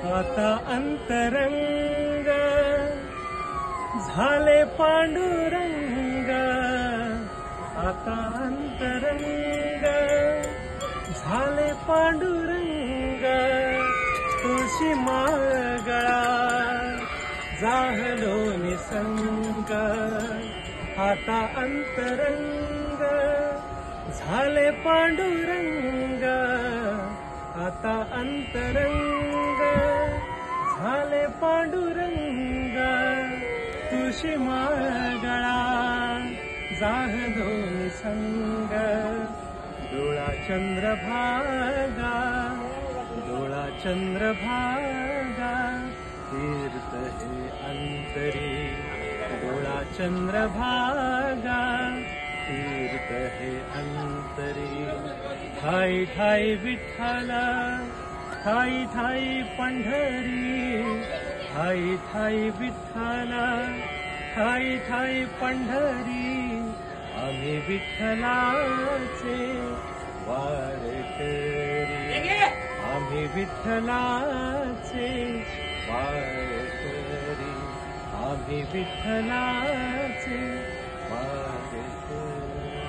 आता अंतरंग झाले पांडुरंग, आता अंतरंग झाले पांडुरंग, तुळशी मागळा जाहलो निसंग, आता अंतरंग झाले पांडुरंग, आता अंतरंग झाले पांडुरंग, तुळशी मागळा जाहलो निसंग, डोळा चंद्रभागा, डोळा चंद्रभागा तीर्थ हे अंतरी, डोळा चंद्रभागा तीर्थ हे अंतरी, ठाई ठाई विठ्ठला, ठाई ठाई पंढरी, ठाई ठाई विठ्ठला, ठाई ठाई पंढरी, आम्ही विठ्ठलाचे वारकरी, आम्ही विठ्ठलाचे वारकरी, आम्ही विठ्ठलाचे वारकरी.